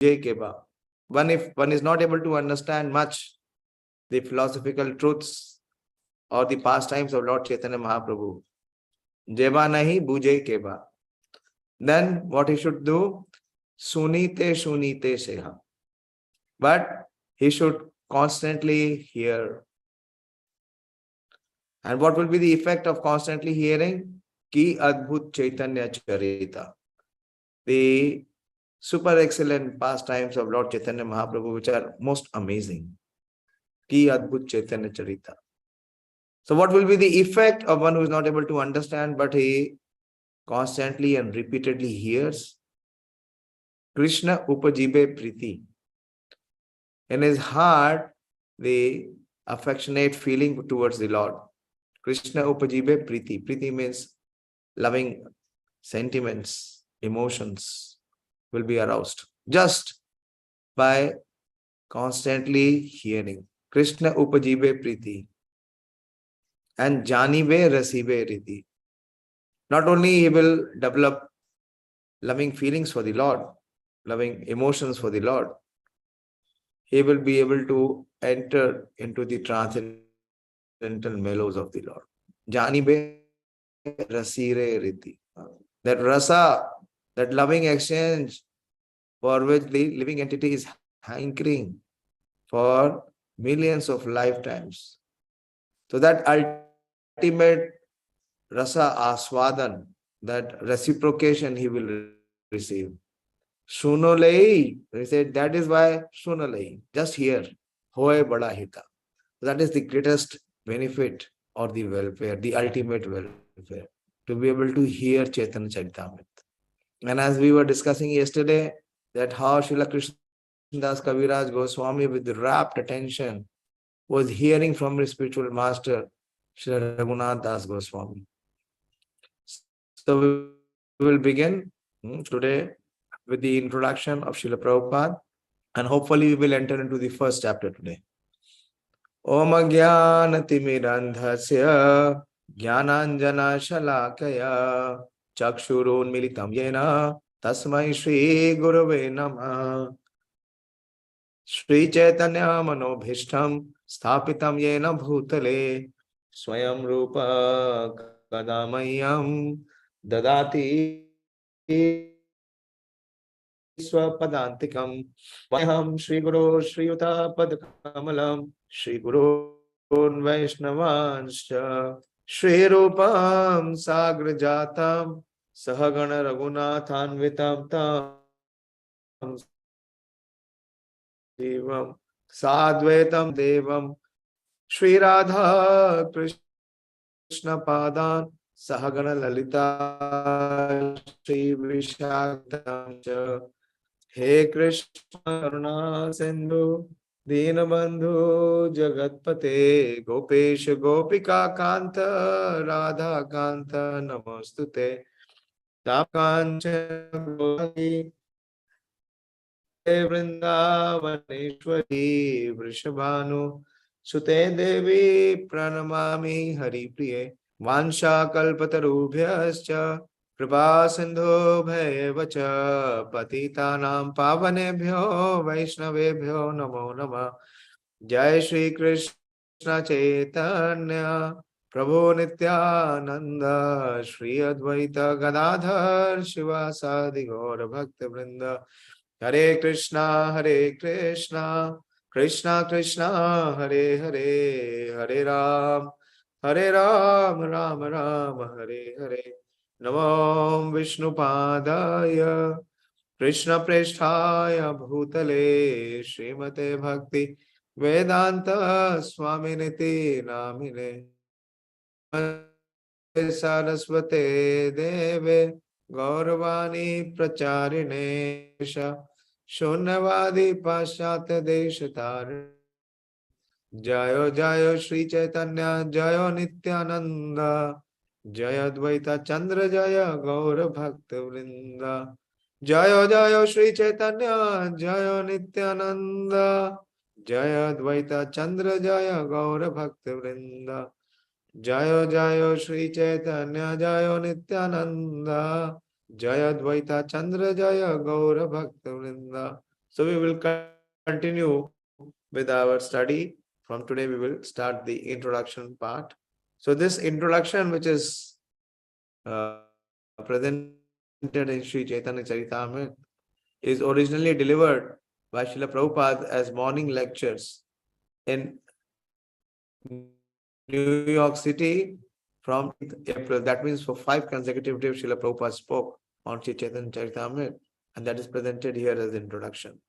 keba. If one is not able to understand much the philosophical truths or the pastimes of Lord Chaitanya Mahaprabhu, jeba nahi buje keba, then what he should do? Sunite seha. But he should constantly hear. And what will be the effect of constantly hearing? Ki Adbhut Caitanya-Carītāmṛta. The super excellent pastimes of Lord Chaitanya Mahaprabhu, which are most amazing. Ki Adbhut Caitanya-Carītāmṛta. So what will be the effect of one who is not able to understand, but he constantly and repeatedly hears? Krishna Upajibe Priti. In his heart, the affectionate feeling towards the Lord. Krishna Upajibe Priti. Priti means loving sentiments, emotions will be aroused just by constantly hearing. Krishna Upajibe Priti. And Janibe Rasibe Riti. Not only he will develop loving feelings for the Lord, loving emotions for the Lord, he will be able to enter into the transcendental mellows of the Lord. Janibe Rasire Riti. That rasa, that loving exchange for which the living entity is hankering for millions of lifetimes. So that ultimate rasa aswadan, that reciprocation he will receive. Shunolei, he said, that is why Shunolei, just here, Hoy Bada Hita. That is the greatest benefit or the welfare, the ultimate welfare, to be able to hear Chaitanya Charitamrita. And as we were discussing yesterday, that how Srila Krishnadas Kaviraj Goswami, with rapt attention, was hearing from his spiritual master, Srila Raghunath Das Goswami. So we will begin today with the introduction of Srila Prabhupada, and hopefully we will enter into the first chapter today. Om Jnana-timirandhasya Jnananjana Shalakaya Chakshurun Militam Yena Tasmai Shri Gurave Namah. Śrī Caitanya-Manobhishtam Sthapitam Yena Bhutale Swayam Rupa Kadamayam Dadati Swapadantikam Vayam Shri Guru Shri Yuta Padakamalam Shri Guru Vaishnavanscha Shri Rupam Sagrajatam Sahagana Raghunathanvitam Tam Devam Sadvaitam Devam Shri Radha Krishna Padan Sahagana Lalita Shri Vishaktam He Krishna Karuna Sindhu Dinabandhu Jagatpate Gopesh Gopika Kanta Radha Kanta Namostute Tapkancha Vrindavaneshwari Vrishabhanu Sute Devi Pranamami Hari Priye Vansha Kalpatarubhyascha Kripa Sindhu Bhayavacha Patitanam Pavanebhyo Vaishnavebhyo Namo Namah. Jai Shri Krishna Chaitanya Prabhu Nityananda Shri Advaita Gadadhar Shivasadi Gaura Bhakta Vrinda. Hare Krishna Krishna Krishna Hare Hare Hare Ram Ram Ram Hare Hare. Namo Vishnu Padaya Krishna Preshthaya Bhutale Srimate Bhakti Vedanta Swaminiti Namine Saraswate Deve Gauravani Pracharine Shunyavadi Paschatya Deshatare Jayo Jayo Śrī Caitanya Jayo Nityananda Jaya Dvaita Chandra Jaya Gaura Bhakta Vrinda. Jayo Jayo Śrī Caitanya Jayo Nityananda Jaya Dvaita Chandra Jaya Gaura Bhakta Vrinda. Jayo Jayo Śrī Caitanya Jayo Nityananda Jaya Dvaita Chandra Jaya Gaura Bhakta Vrinda. So we will continue with our study. From today, we will start the introduction part. So this introduction, which is presented in Śrī Caitanya-Caritāmṛta, is originally delivered by Srila Prabhupada as morning lectures in New York City from April. That means for 5 consecutive days, Srila Prabhupada spoke on Śrī Caitanya-Caritāmṛta, and that is presented here as introduction.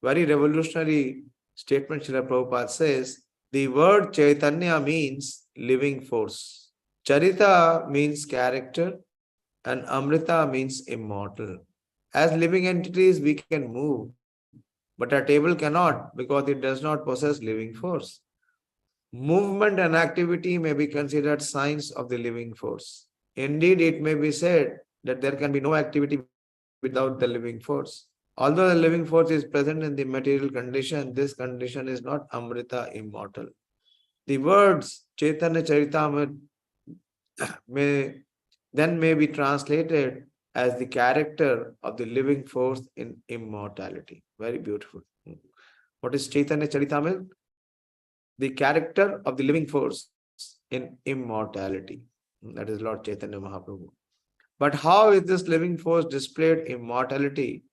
Very revolutionary statement. Srila Prabhupada says, the word Chaitanya means living force. Charita means character, and Amrita means immortal. As living entities, we can move, but a table cannot because it does not possess living force. Movement and activity may be considered signs of the living force. Indeed, it may be said that there can be no activity without the living force. Although the living force is present in the material condition, this condition is not Amrita, immortal. The words Chaitanya Charitamrita may be translated as the character of the living force in immortality. Very beautiful. What is Chaitanya Charitamrita? The character of the living force in immortality. That is Lord Chaitanya Mahaprabhu. But how is this living force displayed in immortality?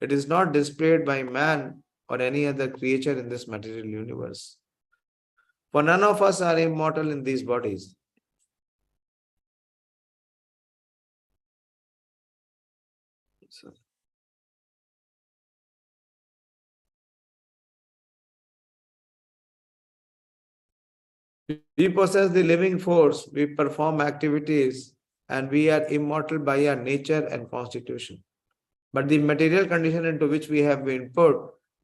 It is not displayed by man or any other creature in this material universe. For none of us are immortal in these bodies. We possess the living force, we perform activities, and we are immortal by our nature and constitution. But the material condition into which we have been put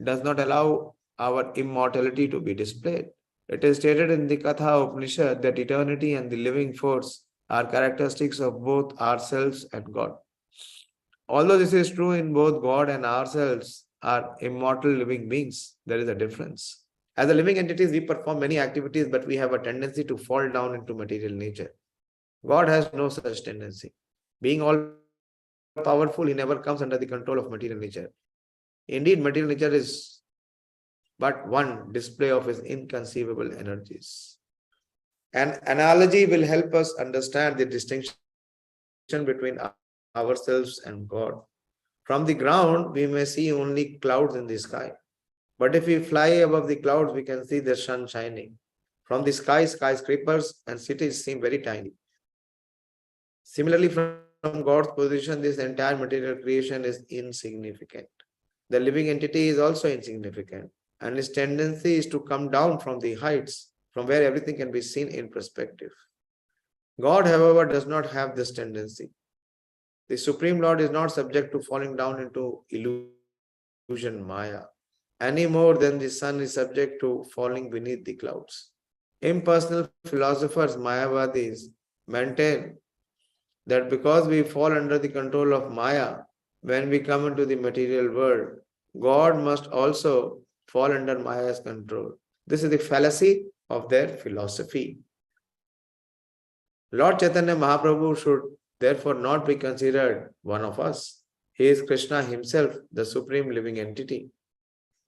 does not allow our immortality to be displayed. It is stated in the Katha Upanishad that eternity and the living force are characteristics of both ourselves and God. Although this is true in both God and ourselves are immortal living beings, there is a difference. As a living entities, we perform many activities, but we have a tendency to fall down into material nature. God has no such tendency. Being all powerful, he never comes under the control of material nature. Indeed, material nature is but one display of his inconceivable energies. An analogy will help us understand the distinction between ourselves and God. From the ground, we may see only clouds in the sky. But if we fly above the clouds, we can see the sun shining. From the sky, skyscrapers and cities seem very tiny. Similarly, from God's position, this entire material creation is insignificant. The living entity is also insignificant, and his tendency is to come down from the heights, from where everything can be seen in perspective. God, however, does not have this tendency. The Supreme Lord is not subject to falling down into illusion Maya, any more than the sun is subject to falling beneath the clouds. Impersonal philosophers, Mayavadis, maintain that because we fall under the control of Maya, when we come into the material world, God must also fall under Maya's control. This is the fallacy of their philosophy. Lord Chaitanya Mahaprabhu should therefore not be considered one of us. He is Krishna himself, the supreme living entity.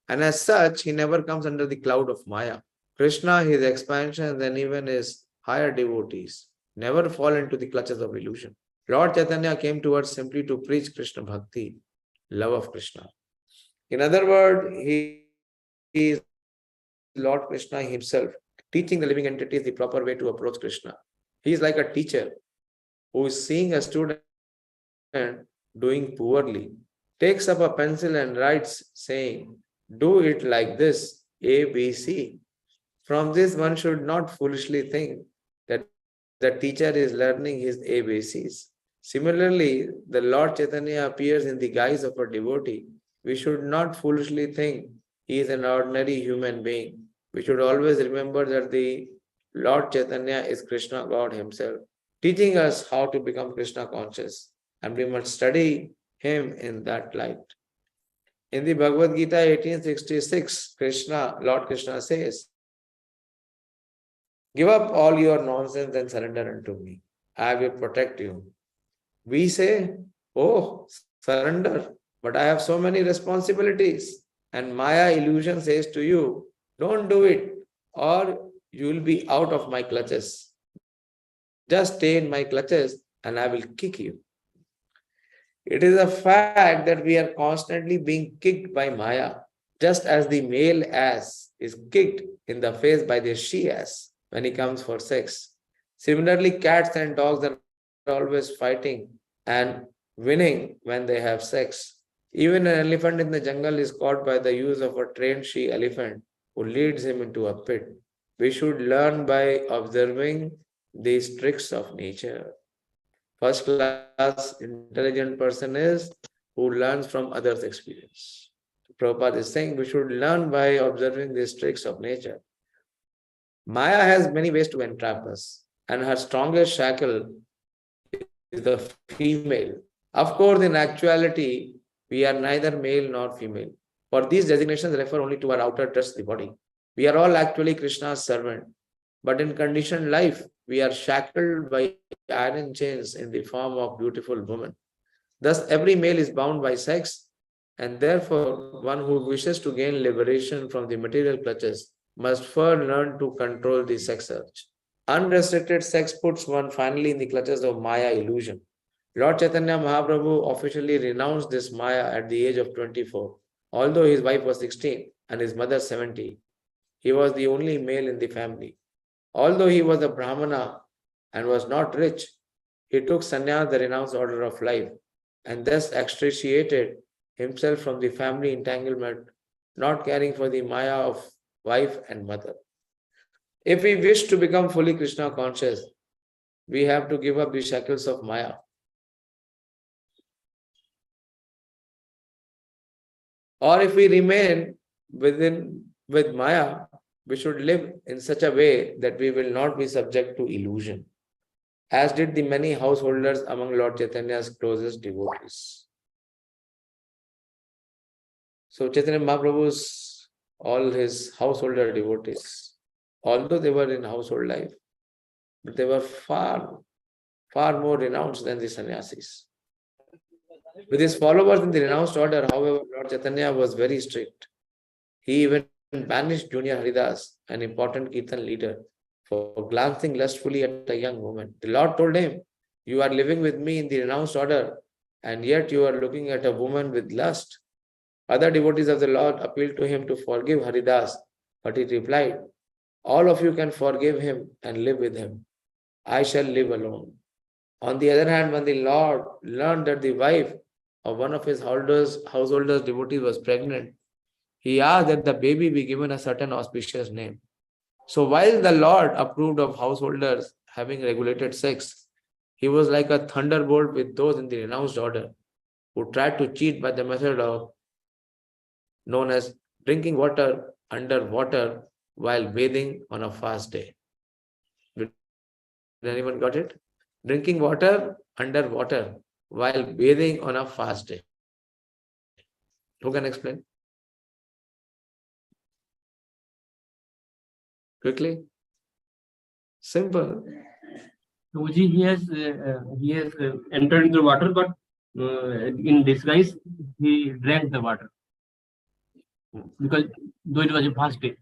And as such, he never comes under the cloud of Maya. Krishna, his expansions, and even his higher devotees never fall into the clutches of illusion. Lord Chaitanya came to earth simply to preach Krishna Bhakti, love of Krishna. In other words, he is Lord Krishna himself, teaching the living entities the proper way to approach Krishna. He is like a teacher who is seeing a student doing poorly, takes up a pencil and writes saying, do it like this, A, B, C. From this, one should not foolishly think that the teacher is learning his ABCs. Similarly, the Lord Chaitanya appears in the guise of a devotee. We should not foolishly think he is an ordinary human being. We should always remember that the Lord Chaitanya is Krishna, God himself, teaching us how to become Krishna conscious, and we must study him in that light. In the Bhagavad Gita 1866, Lord Krishna says, give up all your nonsense and surrender unto me. I will protect you. We say, oh, surrender. but I have so many responsibilities. And Maya illusion says to you, don't do it, or you will be out of my clutches. Just stay in my clutches and I will kick you. It is a fact that we are constantly being kicked by Maya, just as the male ass is kicked in the face by the she ass when he comes for sex. Similarly, cats and dogs are always fighting and winning when they have sex. Even an elephant in the jungle is caught by the use of a trained she elephant who leads him into a pit. We should learn by observing these tricks of nature. First class intelligent person is who learns from others' experience. Prabhupada is saying we should learn by observing these tricks of nature. Maya has many ways to entrap us, and her strongest shackle is the female. Of course, in actuality, we are neither male nor female. For these designations refer only to our outer dress, the body. We are all actually Krishna's servant. But in conditioned life, we are shackled by iron chains in the form of beautiful women. Thus, every male is bound by sex, and therefore, one who wishes to gain liberation from the material clutches must first learn to control the sex urge. Unrestricted sex puts one finally in the clutches of Maya illusion. Lord Chaitanya Mahaprabhu officially renounced this Maya at the age of 24. Although his wife was 16 and his mother 70, he was the only male in the family. Although he was a Brahmana and was not rich, he took sannyas, the renounced order of life, and thus extricated himself from the family entanglement, not caring for the Maya of wife and mother. If we wish to become fully Krishna conscious, we have to give up the shackles of Maya. Or if we remain with Maya, we should live in such a way that we will not be subject to illusion, as did the many householders among Lord Chaitanya's closest devotees. So Chaitanya Mahaprabhu's, all his householder devotees, although they were in household life, but they were far more renounced than the sannyasis. With his followers in the renounced order, however, Lord Chaitanya was very strict. He even banished Junior Haridas, an important Kirtan leader, for glancing lustfully at a young woman. The Lord told him, you are living with me in the renounced order, and yet you are looking at a woman with lust. Other devotees of the Lord appealed to him to forgive Haridas, but he replied, all of you can forgive him and live with him. I shall live alone. On the other hand, when the Lord learned that the wife of one of his householders devotees was pregnant, he asked that the baby be given a certain auspicious name. So while the Lord approved of householders having regulated sex, he was like a thunderbolt with those in the renounced order who tried to cheat by the method of known as drinking water under water while bathing on a fast day. Did anyone got it? Drinking water under water while bathing on a fast day. Who can explain? Quickly. Simple. Prabhuji, he has entered into the water, but in disguise he drank the water because though it was a fast day.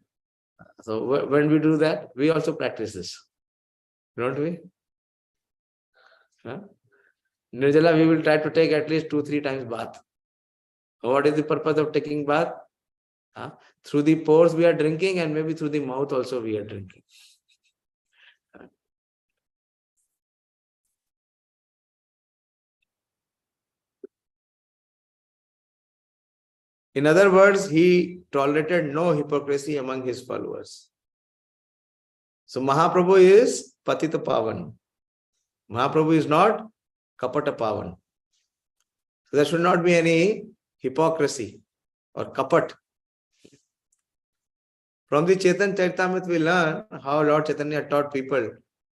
So when we do that, we also practice this, don't we? Huh? Nirjala, we will try to take at least 2-3 times bath. What is the purpose of taking bath? Through the pores we are drinking, and maybe through the mouth also we are drinking. In other words, he tolerated no hypocrisy among his followers. So Mahaprabhu is Patita Pavan. Mahaprabhu is not Kapata Pavan. So there should not be any hypocrisy or kapat. From the Chaitanya-Caritāmṛta we learn how Lord Chaitanya taught people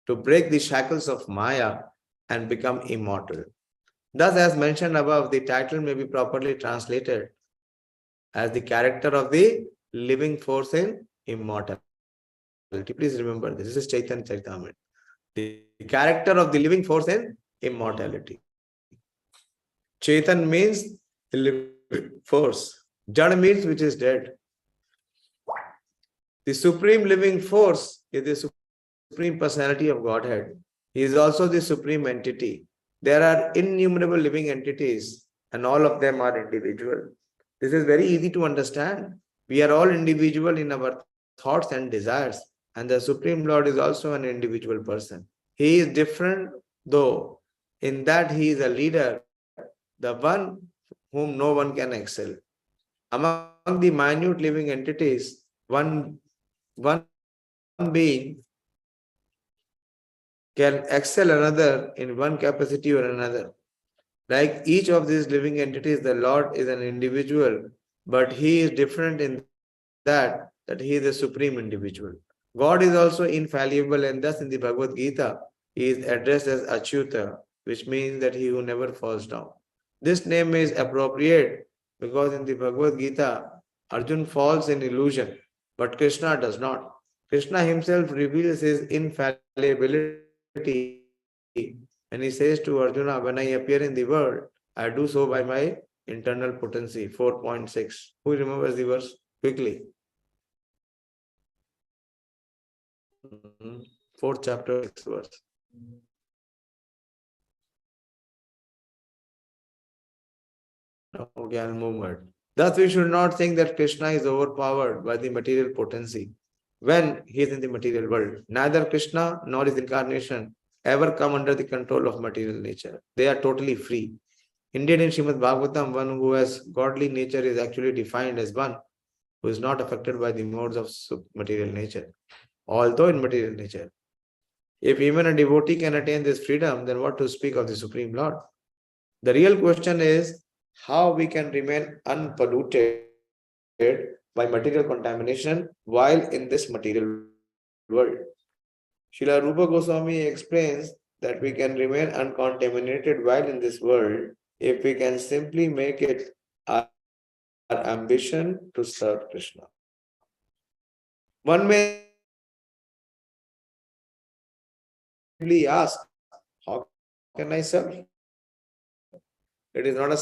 to break the shackles of Maya and become immortal. Thus, as mentioned above, the title may be properly translated as the character of the living force in immortality. Please remember this is Chaitanya-Caritāmṛta. The character of the living force in immortality. Chaitan means the living force. Jad means which is dead. The supreme living force is the supreme personality of Godhead. He is also the supreme entity. There are innumerable living entities and all of them are individual. This is very easy to understand. We are all individual in our thoughts and desires, and the Supreme Lord is also an individual person. He is different, though, in that he is a leader, the one whom no one can excel. Among the minute living entities, one being can excel another in one capacity or another. Like each of these living entities, the Lord is an individual, but he is different in that he is a supreme individual. God is also infallible, and thus in the Bhagavad Gita, he is addressed as Achyuta, which means that he who never falls down. This name is appropriate because in the Bhagavad Gita, Arjun falls in illusion, but Krishna does not. Krishna himself reveals his infallibility, and he says to Arjuna, when I appear in the world, I do so by my internal potency. 4.6. Who remembers the verse? Quickly. 4th chapter, 6th verse. Okay, I'll move on. Thus, we should not think that Krishna is overpowered by the material potency when he is in the material world. Neither Krishna nor his incarnation ever come under the control of material nature. They are totally free. Indeed, in Srimad Bhagavatam, one who has godly nature is actually defined as one who is not affected by the modes of material nature, although in material nature. If even a devotee can attain this freedom, then what to speak of the Supreme Lord? The real question is how we can remain unpolluted by material contamination while in this material world. Srila Rupa Goswami explains that we can remain uncontaminated while in this world if we can simply make it our ambition to serve Krishna. One may ask, how can I serve? It is not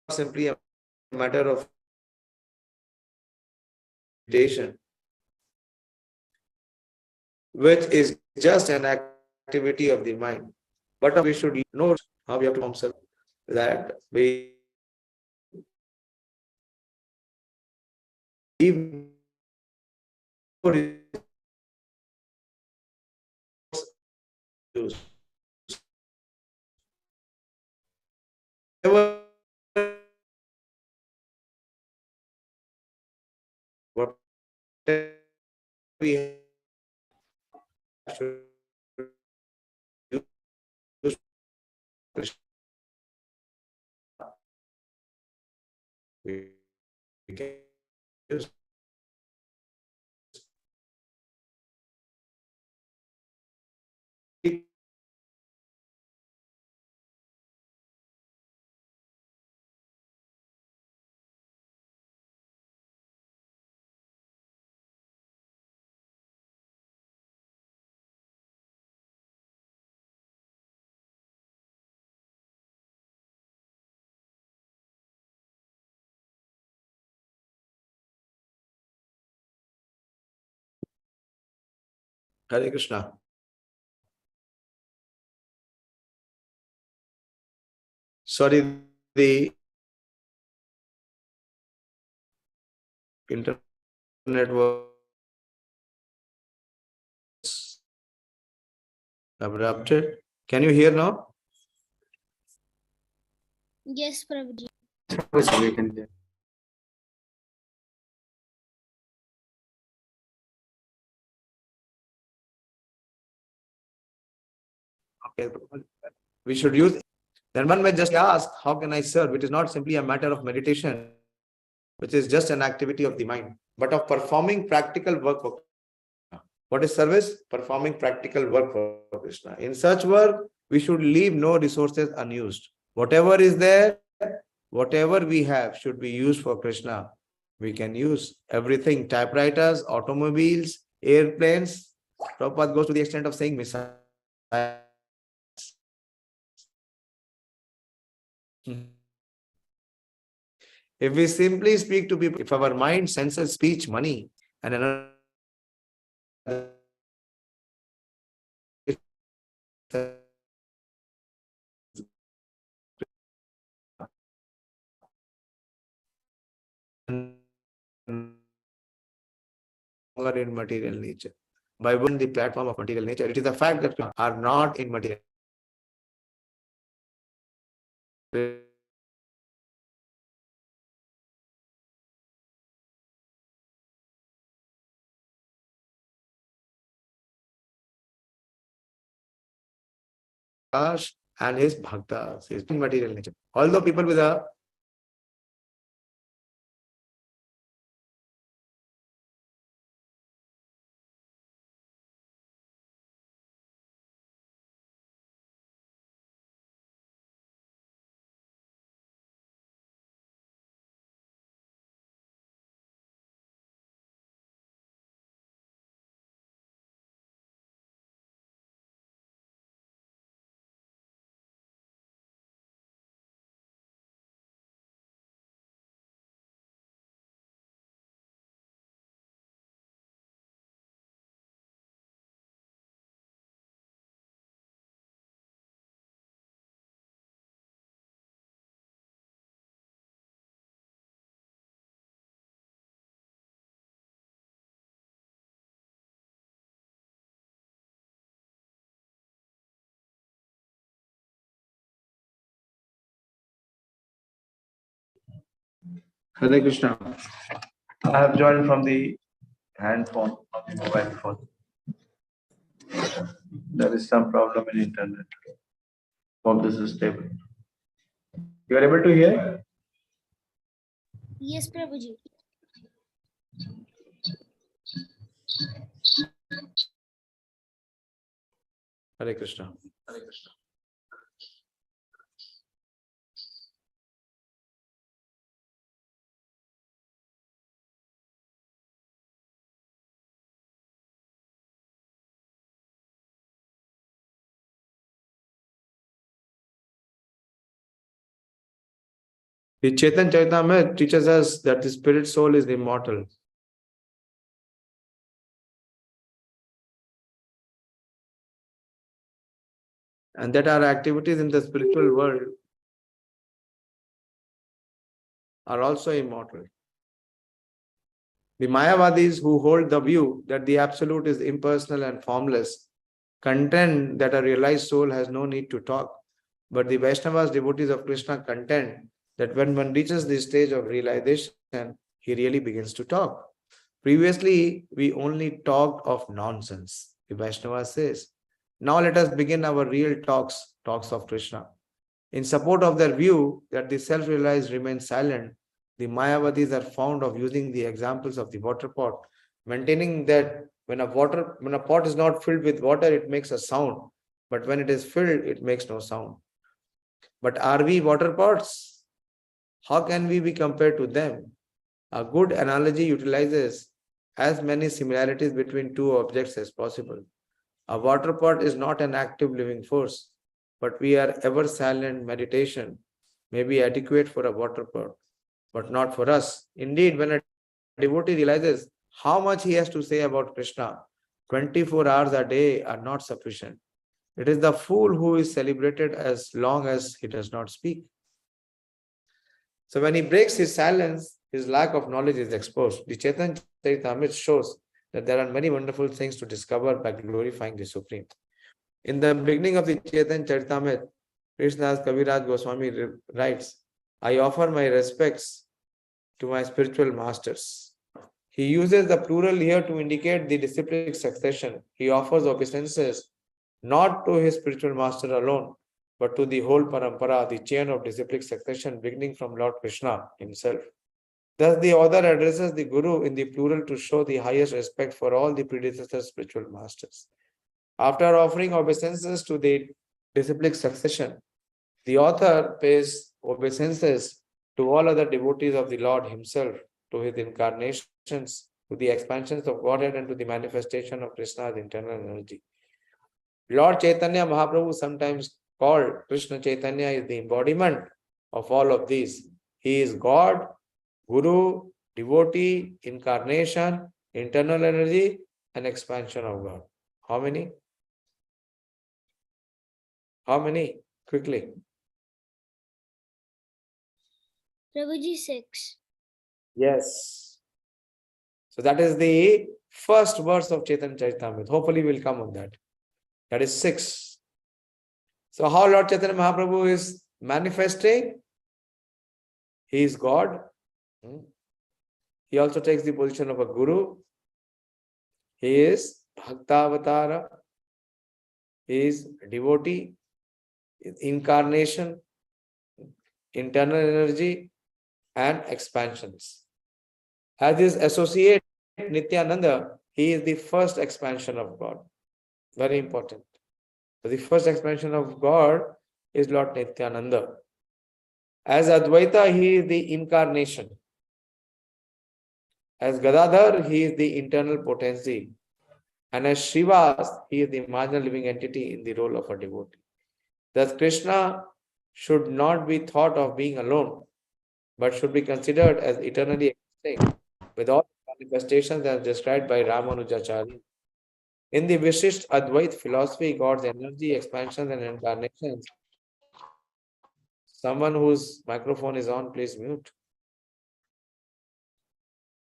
simply a matter of meditation, which is just an activity of the mind. But we should know how we have to observe that we leave whatever we have to use Krishna. We can use Hare Krishna. Sorry, the internet was abrupted. Can you hear now? Yes, Prabhuji. Yes, we can hear. Okay. We should use. Then one may just ask, how can I serve? It is not simply a matter of meditation, which is just an activity of the mind, but of performing practical work for Krishna. What is service? Performing practical work for Krishna. In such work, we should leave no resources unused. Whatever is there, whatever we have should be used for Krishna. We can use everything, typewriters, automobiles, airplanes. Prabhupada goes to the extent of saying missiles. If we simply speak to people, if our mind, senses, speech, money, and another in material nature. By one, the platform of material nature, it is the fact that are not in material. And his bhaktas, his material nature. Although people with a Hare Krishna. I have joined from the handphone, from the mobile phone. There is some problem in internet. Hope this is stable. You are able to hear? Yes, Prabhuji. Hare Krishna. Hare Krishna. The Caitanya-Caritāmṛta teaches us that the spirit soul is immortal. And that our activities in the spiritual world are also immortal. The Mayavadis, who hold the view that the absolute is impersonal and formless, contend that a realized soul has no need to talk. But the Vaishnavas, devotees of Krishna, contend that when one reaches this stage of realization, he really begins to talk. Previously, we only talked of nonsense, the Vaishnava says. Now let us begin our real talks of Krishna. In support of their view that the self-realized remains silent, the Mayavadis are fond of using the examples of the water pot, maintaining that when a pot is not filled with water, it makes a sound, but when it is filled, it makes no sound. But are we water pots? How can we be compared to them? A good analogy utilizes as many similarities between two objects as possible. A water pot is not an active living force, but we are ever silent. Meditation may be adequate for a water pot, but not for us. Indeed, when a devotee realizes how much he has to say about Krishna, 24 hours a day are not sufficient. It is the fool who is celebrated as long as he does not speak. So when he breaks his silence, his lack of knowledge is exposed. The Caitanya-Caritāmṛta shows that there are many wonderful things to discover by glorifying the Supreme. In the beginning of the Caitanya-Caritāmṛta, Krishnadas Kaviraj Goswami writes, I offer my respects to my spiritual masters. He uses the plural here to indicate the disciplic succession. He offers obeisances not to his spiritual master alone, but to the whole parampara, the chain of disciplic succession beginning from Lord Krishna himself. Thus, the author addresses the Guru in the plural to show the highest respect for all the predecessor spiritual masters. After offering obeisances to the disciplic succession, the author pays obeisances to all other devotees of the Lord himself, to his incarnations, to the expansions of Godhead, and to the manifestation of Krishna's internal energy. Lord Chaitanya Mahaprabhu, sometimes called Krishna Chaitanya, is the embodiment of all of these. He is God, Guru, devotee, incarnation, internal energy, and expansion of God. How many? How many? Quickly. Prabhuji 6. Yes. So that is the first verse of Caitanya-Caritāmṛta. Hopefully we'll come on that. That is 6. So how Lord Chaitanya Mahaprabhu is manifesting? He is God. He also takes the position of a Guru. He is Bhakta-avatara. He is devotee, incarnation, internal energy, and expansions. As his associate Nityananda, he is the first expansion of God. Very important. So the first expansion of God is Lord Nityananda. As Advaita, he is the incarnation. As Gadadhar, he is the internal potency. And as Srivas, he is the marginal living entity in the role of a devotee. Thus, Krishna should not be thought of being alone, but should be considered as eternally existing with all manifestations as described by Ramanujacharya. In the Vishisht Advait philosophy, God's energy, expansions, and incarnations. Someone whose microphone is on, please mute.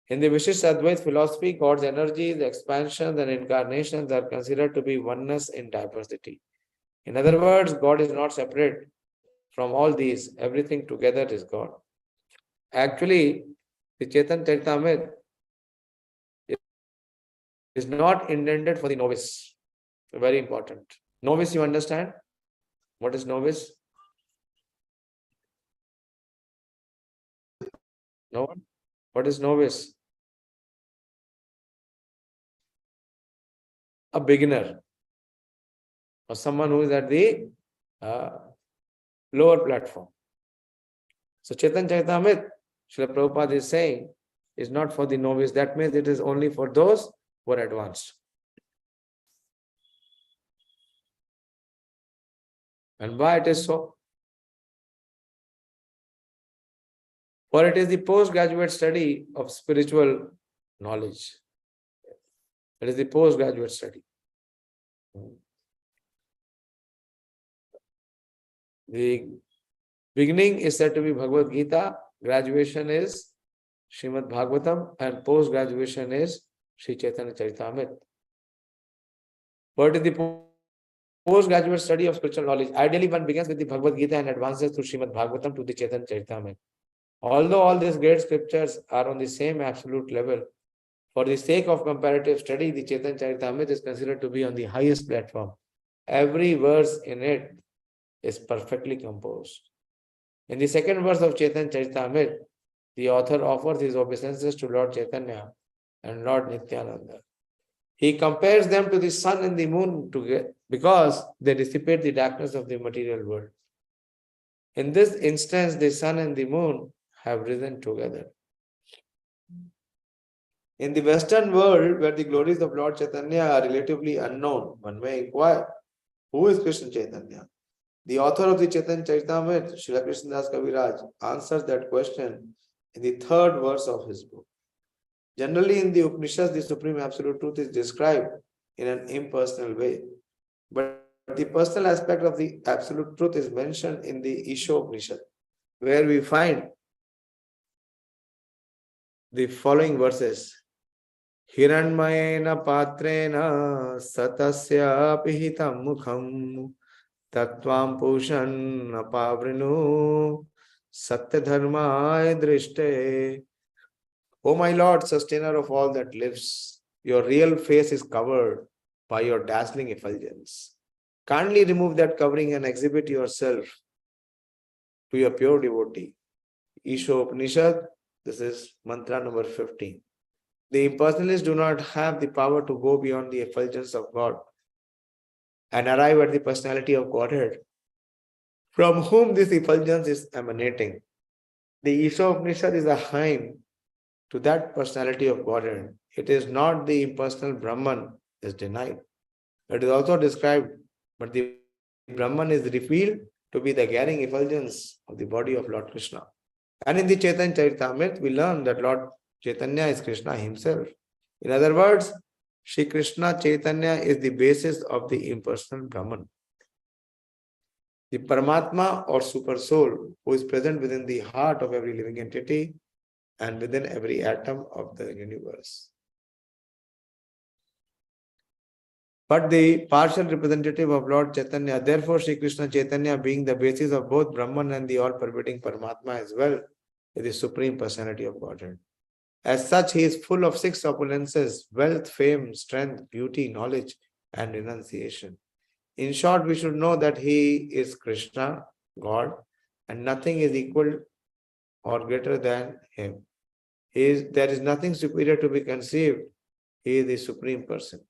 In the Vishisht Advait philosophy, God's energies, expansions, and incarnations are considered to be oneness in diversity. In other words, God is not separate from all these. Everything together is God. Actually, the Caitanya-Caritāmṛta is not intended for the novice. Very important. Novice, you understand? What is novice? No one? What is novice? A beginner or someone who is at the lower platform. So Caitanya-Caritāmṛta, Srila Prabhupada is saying, is not for the novice. That means it is only for those who are advanced. And why it is so? For it is the postgraduate study of spiritual knowledge. It is the postgraduate study. The beginning is said to be Bhagavad Gita, graduation is Srimad Bhagavatam, and post-graduation is Śrī Caitanya-Caritāmṛta. But it is the postgraduate study of spiritual knowledge. Ideally, one begins with the Bhagavad Gita and advances through Srimad Bhagavatam to the Caitanya-Caritāmṛta. Although all these great scriptures are on the same absolute level, for the sake of comparative study, the Caitanya-Caritāmṛta is considered to be on the highest platform. Every verse in it is perfectly composed. In the second verse of Caitanya-Caritāmṛta, the author offers his obeisances to Lord Chaitanya and Lord Nityananda. He compares them to the sun and the moon together because they dissipate the darkness of the material world. In this instance, the sun and the moon have risen together. In the Western world, where the glories of Lord Chaitanya are relatively unknown, one may inquire, who is Krishna Chaitanya? The author of the Caitanya-Caritāmṛta, Srila Krishnadas Kaviraj, answers that question in the third verse of his book. Generally, in the Upanishads, the Supreme Absolute Truth is described in an impersonal way. But the personal aspect of the Absolute Truth is mentioned in the Isha-Upanishad, where we find the following verses. Hiranmayena patrena satasya pihitam mukham tattvam pushan apavrinu satya dharmaya drishte. O my Lord, sustainer of all that lives, your real face is covered by your dazzling effulgence. Kindly remove that covering and exhibit yourself to your pure devotee. Isha Upanishad, this is mantra number 15. The impersonalists do not have the power to go beyond the effulgence of God and arrive at the personality of Godhead, from whom this effulgence is emanating. The Isha Upanishad is a hymn to that personality of Godhead. It is not the impersonal Brahman is denied. It is also described, but the Brahman is revealed to be the glaring effulgence of the body of Lord Krishna. And in the Caitanya-Caritāmṛta, we learn that Lord Chaitanya is Krishna himself. In other words, Śrī Krishna Chaitanya is the basis of the impersonal Brahman. The Paramatma or Super Soul, who is present within the heart of every living entity and within every atom of the universe. But the partial representative of Lord Chaitanya, therefore Śrī Krishna Chaitanya being the basis of both Brahman and the all-pervading Paramatma as well, is the Supreme Personality of Godhead. As such, he is full of 6 opulences: wealth, fame, strength, beauty, knowledge, and renunciation. In short, we should know that he is Krishna, God, and nothing is equal or greater than him. There is nothing superior to be conceived. He is the Supreme Person.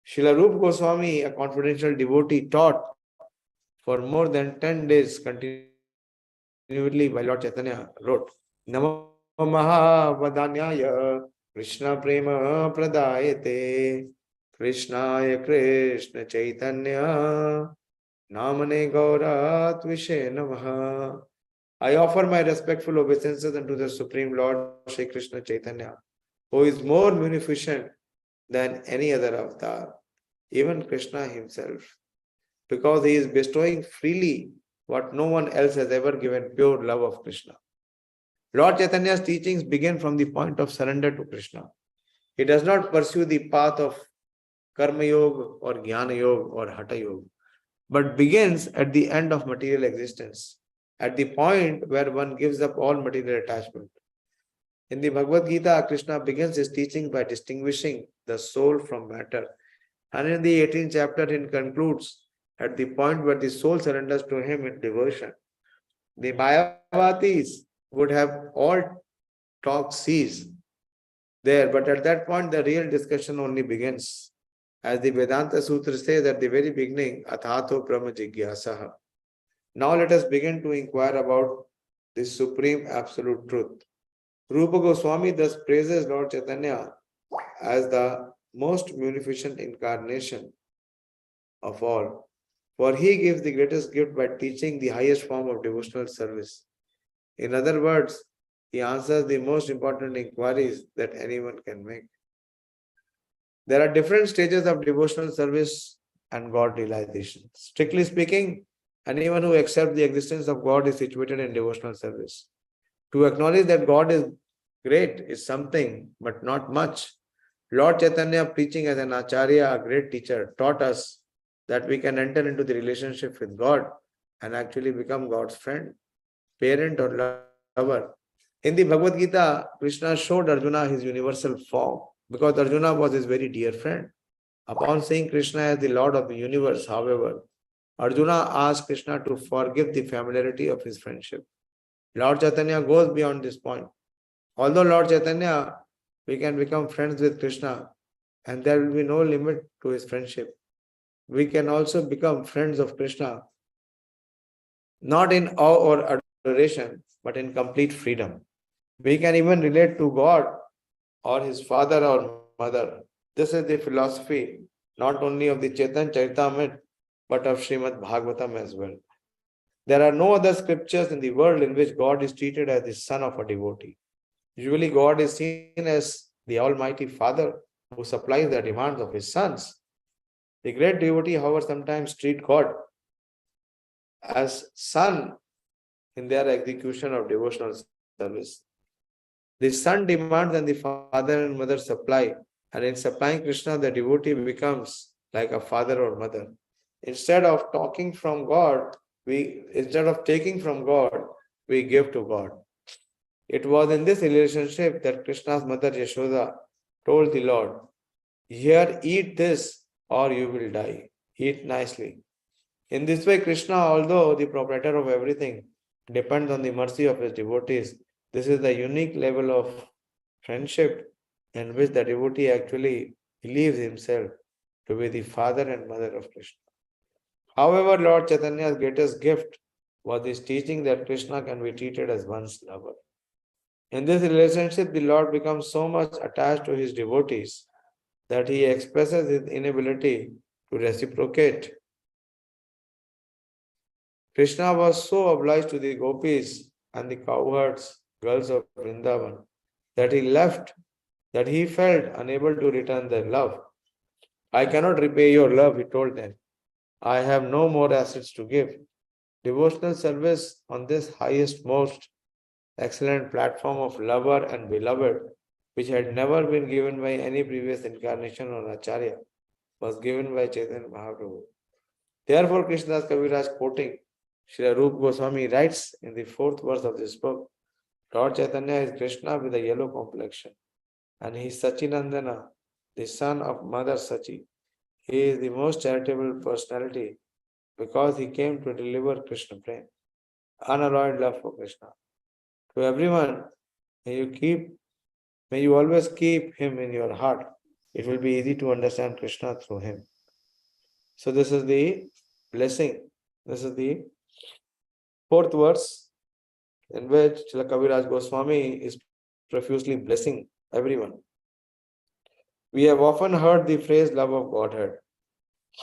Srila Rupa Goswami, a confidential devotee, taught for more than 10 days continually by Lord Chaitanya, wrote, Namo Mahavadanyaya Krishna Prema Pradayate Krishnaya Krishna Chaitanya Namane Gaurat Vishe Namaha. I offer my respectful obeisances unto the Supreme Lord Shri Krishna Chaitanya, who is more munificent than any other avatar, even Krishna himself, because he is bestowing freely what no one else has ever given, pure love of Krishna. Lord Chaitanya's teachings begin from the point of surrender to Krishna. He does not pursue the path of Karma Yoga or Jnana Yoga or Hatha Yoga, but begins at the end of material existence, at the point where one gives up all material attachment. In the Bhagavad Gita, Krishna begins his teaching by distinguishing the soul from matter. And in the 18th chapter, he concludes at the point where the soul surrenders to him in devotion. The Mayavatis would have all talk cease there, but at that point, the real discussion only begins. As the Vedanta Sutra says at the very beginning, Athato Brahma Jigyasaha. Now let us begin to inquire about this supreme absolute truth. Rupa Goswami thus praises Lord Chaitanya as the most munificent incarnation of all, for he gives the greatest gift by teaching the highest form of devotional service. In other words, he answers the most important inquiries that anyone can make. There are different stages of devotional service and God realization. Strictly speaking, anyone who accepts the existence of God is situated in devotional service. To acknowledge that God is great is something, but not much. Lord Chaitanya, preaching as an Acharya, a great teacher, taught us that we can enter into the relationship with God and actually become God's friend, parent, or lover. In the Bhagavad Gita, Krishna showed Arjuna his universal form because Arjuna was his very dear friend. Upon seeing Krishna as the Lord of the universe, however, Arjuna asked Krishna to forgive the familiarity of his friendship. Lord Chaitanya goes beyond this point. Although Lord Chaitanya, we can become friends with Krishna and there will be no limit to his friendship. We can also become friends of Krishna, not in awe or adoration, but in complete freedom. We can even relate to God or his father or mother. This is the philosophy not only of the Caitanya-Caritāmṛta, but of Srimad Bhagavatam as well. There are no other scriptures in the world in which God is treated as the son of a devotee. Usually God is seen as the Almighty Father who supplies the demands of his sons. The great devotee, however, sometimes treat God as son in their execution of devotional service. The son demands and the father and mother supply, and in supplying Krishna, the devotee becomes like a father or mother. Instead of taking from God, we give to God. It was in this relationship that Krishna's mother Yashoda told the Lord, "Here, eat this or you will die. Eat nicely." In this way, Krishna, although the proprietor of everything, depends on the mercy of his devotees. This is the unique level of friendship in which the devotee actually believes himself to be the father and mother of Krishna. However, Lord Chaitanya's greatest gift was his teaching that Krishna can be treated as one's lover. In this relationship, the Lord becomes so much attached to his devotees that he expresses his inability to reciprocate Krishna was so obliged to the gopis and the cowherds, girls of Vrindavan, that he felt unable to return their love. I cannot repay your love, he told them. I have no more assets to give. Devotional service on this highest, most excellent platform of lover and beloved, which had never been given by any previous incarnation or Acharya, was given by Chaitanya Mahaprabhu. Therefore, Krishnadas Kaviraj quoting Srila Rupa Goswami writes in the 4th verse of this book, Lord Chaitanya is Krishna with a yellow complexion, and he is Sachinandana, the son of Mother Sachi. He is the most charitable personality because he came to deliver Krishna Prema, unalloyed love for Krishna. To everyone, may you always keep him in your heart. It will be easy to understand Krishna through him. So this is the blessing. This is the 4th verse in which Srila Kaviraj Goswami is profusely blessing everyone. We have often heard the phrase love of Godhead.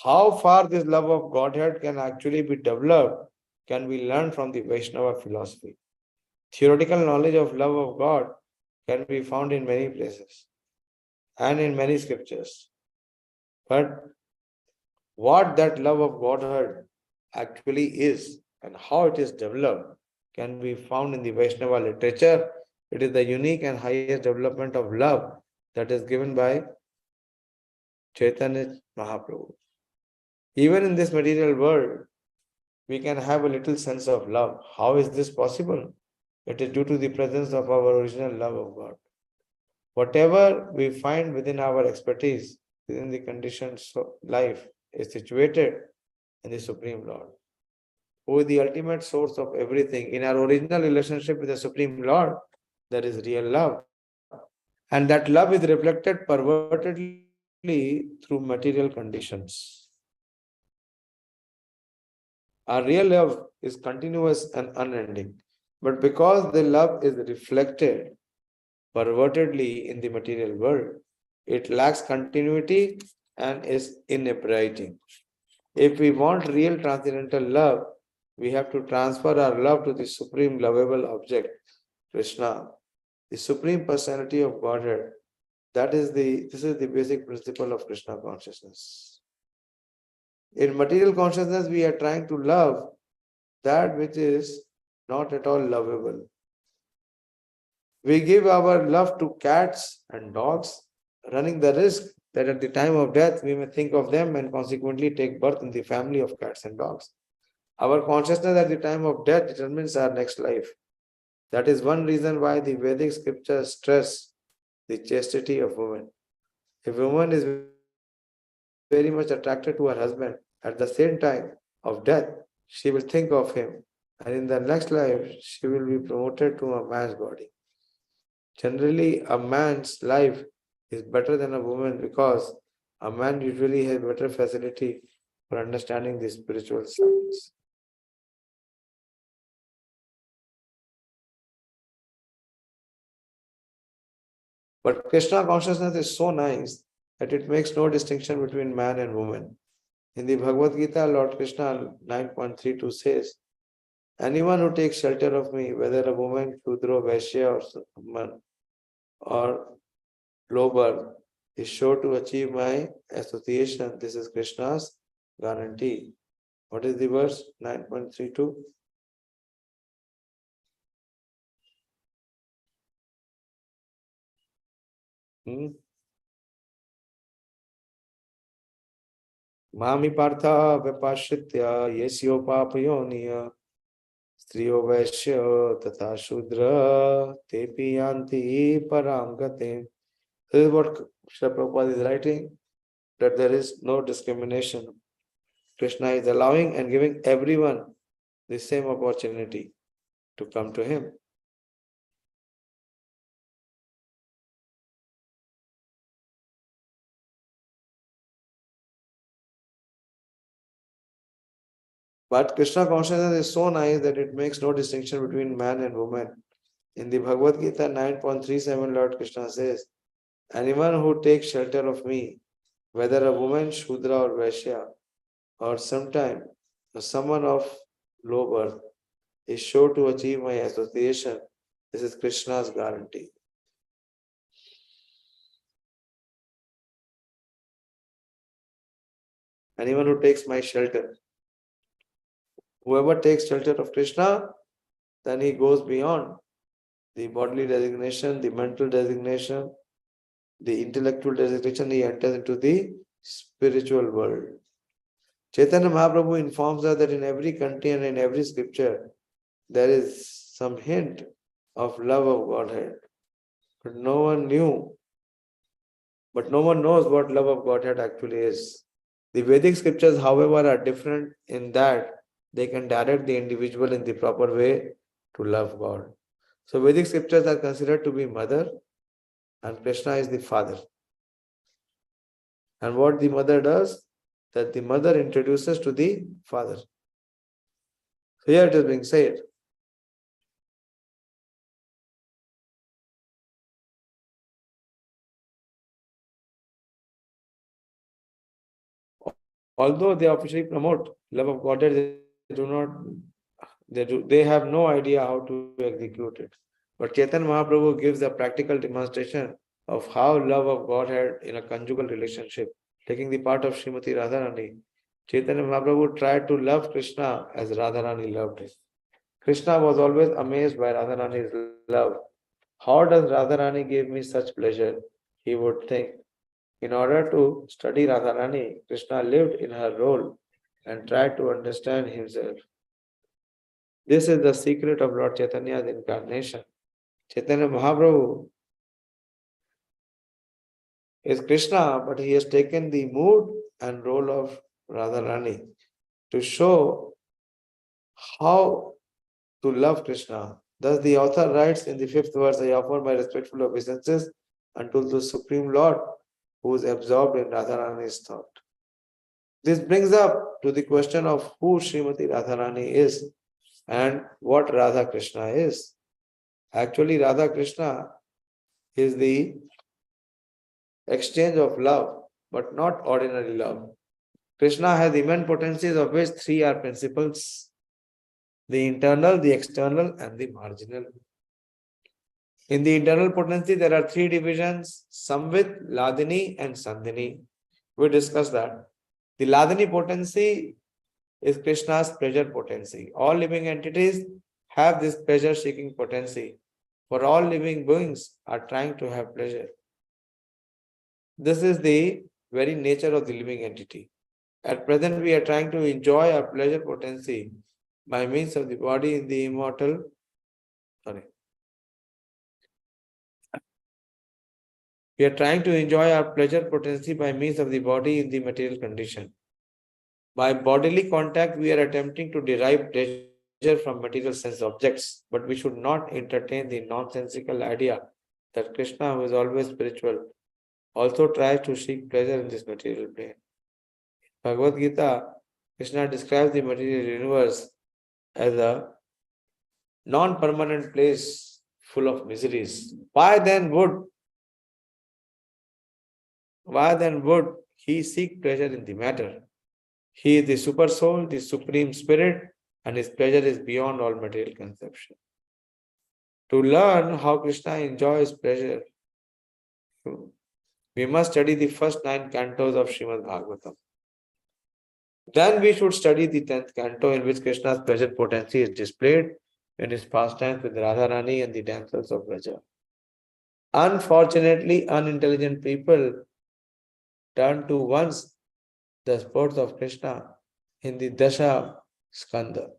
How far this love of Godhead can actually be developed can be learned from the Vaishnava philosophy. Theoretical knowledge of love of God can be found in many places and in many scriptures. But what that love of Godhead actually is and how it is developed can be found in the Vaishnava literature. It is the unique and highest development of love that is given by Chaitanya Mahaprabhu. Even in this material world, we can have a little sense of love. How is this possible? It is due to the presence of our original love of God. Whatever we find within our expertise, within the conditions of life, is situated in the Supreme Lord, who is the ultimate source of everything. In our original relationship with the Supreme Lord, there is real love. And that love is reflected pervertedly through material conditions. Our real love is continuous and unending. But because the love is reflected pervertedly in the material world, it lacks continuity and is inebriating. If we want real transcendental love, we have to transfer our love to the supreme lovable object, Krishna, the supreme personality of Godhead. This is the basic principle of Krishna consciousness. In material consciousness, we are trying to love that which is not at all lovable. We give our love to cats and dogs, running the risk that at the time of death we may think of them and consequently take birth in the family of cats and dogs. Our consciousness at the time of death determines our next life. That is one reason why the Vedic scriptures stress the chastity of women. If a woman is very much attracted to her husband, at the same time of death, she will think of him, and in the next life, she will be promoted to a man's body. Generally, a man's life is better than a woman because a man usually has better facility for understanding the spiritual science. But Krishna consciousness is so nice that it makes no distinction between man and woman. In the Bhagavad Gita, Lord Krishna 9.32 says, anyone who takes shelter of me, whether a woman, Shudra, Vaishya, or low birth, is sure to achieve my association. This is Krishna's guarantee. What is the verse? 9.32. Mami partha vipashitya yesyo papayoniya striyo vaishya tatha shudra tepi yanti param gatim. This is what Srila Prabhupada is writing, that there is no discrimination. Krishna is allowing and giving everyone the same opportunity to come to him. But Krishna consciousness is so nice that it makes no distinction between man and woman. In the Bhagavad Gita 9.37, Lord Krishna says, anyone who takes shelter of me, whether a woman, Shudra or Vaishya, or sometime someone of low birth is sure to achieve my association. This is Krishna's guarantee. Anyone who takes my shelter, whoever takes shelter of Krishna, then he goes beyond the bodily designation, the mental designation, the intellectual designation, he enters into the spiritual world. Chaitanya Mahaprabhu informs us that in every country and in every scripture, there is some hint of love of Godhead. But no one knows what love of Godhead actually is. The Vedic scriptures, however, are different in that they can direct the individual in the proper way to love God. So Vedic scriptures are considered to be mother and Krishna is the father. And what the mother does, that the mother introduces to the father. So here it is being said, although they officially promote love of Godhead, they have no idea how to execute it. But Chaitanya Mahaprabhu gives a practical demonstration of how love of Godhead in a conjugal relationship, taking the part of Srimati Radharani. Chaitanya Mahaprabhu tried to love Krishna as Radharani loved him. Krishna was always amazed by Radharani's love. How does Radharani give me such pleasure? He would think. In order to study Radharani, Krishna lived in her role and tried to understand himself. This is the secret of Lord Chaitanya's incarnation. Chaitanya Mahaprabhu is Krishna, but he has taken the mood and role of Radharani to show how to love Krishna. Thus the author writes in the 5th verse, I offer my respectful obeisances unto the Supreme Lord, who is absorbed in Radharani's thought. This brings up to the question of who Srimati Radharani is and what Radha Krishna is. Actually, Radha Krishna is the exchange of love, but not ordinary love. Krishna has immense potencies, of which 3 are principles: the internal, the external, and the marginal. In the internal potency, there are 3 divisions: Samvit, Ladini, and Sandhini. We discussed that. The Ladini potency is Krishna's pleasure potency. All living entities have this pleasure-seeking potency. For all living beings are trying to have pleasure. This is the very nature of the living entity. At present, we are trying to enjoy our pleasure potency by means of the body in the immortal. We are trying to enjoy our pleasure potency by means of the body in the material condition. By bodily contact, we are attempting to derive pleasure from material sense objects, but we should not entertain the nonsensical idea that Krishna, who is always spiritual, also tries to seek pleasure in this material plane. In Bhagavad Gita, Krishna describes the material universe as a non-permanent place full of miseries. Why then would he seek pleasure in the matter? He is the super soul, the supreme spirit, and his pleasure is beyond all material conception. To learn how Krishna enjoys pleasure, we must study the first 9 cantos of Srimad Bhagavatam. Then we should study the 10th canto, in which Krishna's pleasure potency is displayed in his pastimes with Radharani and the damsels of Vraja. Unfortunately, unintelligent people turn to once the sports of Krishna in the Dasha Skanda.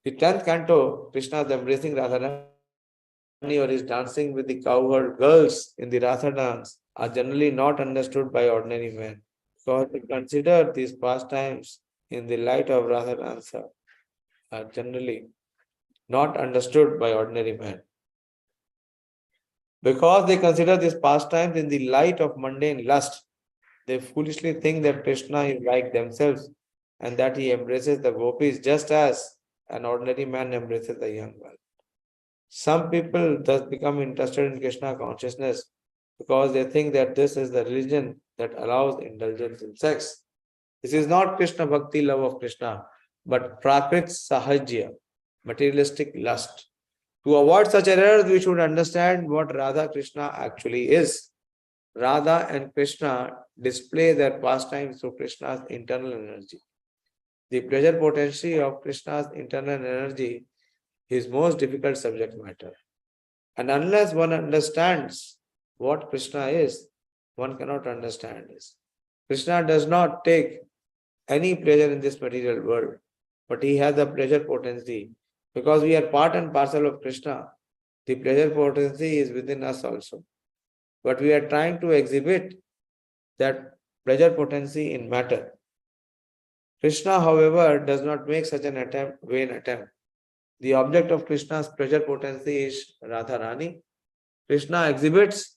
The 10th canto, Krishna is embracing Radharani or is dancing with the cowherd girls in the Ratha dance, are generally not understood by ordinary men, because they consider these pastimes in the light of Ratha dance are generally not understood by ordinary men. Because they consider these pastimes in the light of mundane lust, they foolishly think that Krishna is like themselves and that he embraces the gopis just as an ordinary man embraces a young girl. Some people thus become interested in Krishna consciousness because they think that this is the religion that allows indulgence in sex. This is not Krishna Bhakti, love of Krishna, but prakrit sahajya, materialistic lust. To avoid such errors, we should understand what Radha Krishna actually is. Radha and Krishna display their pastimes through Krishna's internal energy. The pleasure potency of Krishna's internal energy is most difficult subject matter. And unless one understands what Krishna is, one cannot understand this. Krishna does not take any pleasure in this material world, but he has the pleasure potency. Because we are part and parcel of Krishna, the pleasure potency is within us also. But we are trying to exhibit that pleasure potency in matter. Krishna, however, does not make such an vain attempt. The object of Krishna's pleasure potency is Radharani. Krishna exhibits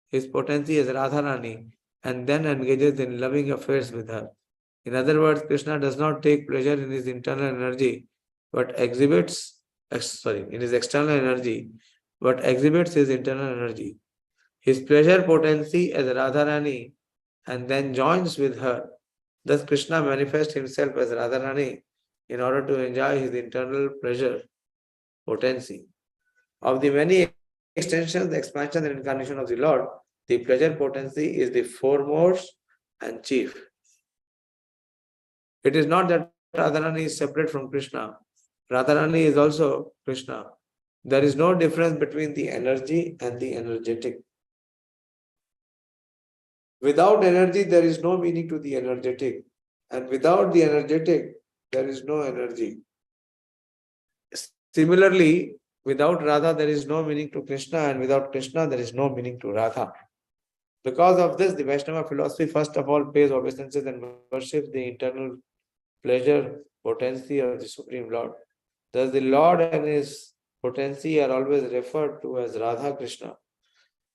his potency as Radharani and then engages in loving affairs with her. In other words, Krishna does not take pleasure in his internal energy, but exhibits, in his external energy, but exhibits his internal energy. His pleasure potency as Radharani and then joins with her. Thus, Krishna manifests himself as Radharani in order to enjoy his internal pleasure potency. Of the many extensions, the expansion and incarnation of the Lord, the pleasure potency is the foremost and chief. It is not that Radharani is separate from Krishna. Radharani is also Krishna. There is no difference between the energy and the energetic. Without energy, there is no meaning to the energetic. And without the energetic, there is no energy. Similarly, without Radha, there is no meaning to Krishna, and without Krishna, there is no meaning to Radha. Because of this, the Vaishnava philosophy first of all pays obeisances and worships the internal pleasure potency of the Supreme Lord. Thus, the Lord and his potency are always referred to as Radha Krishna.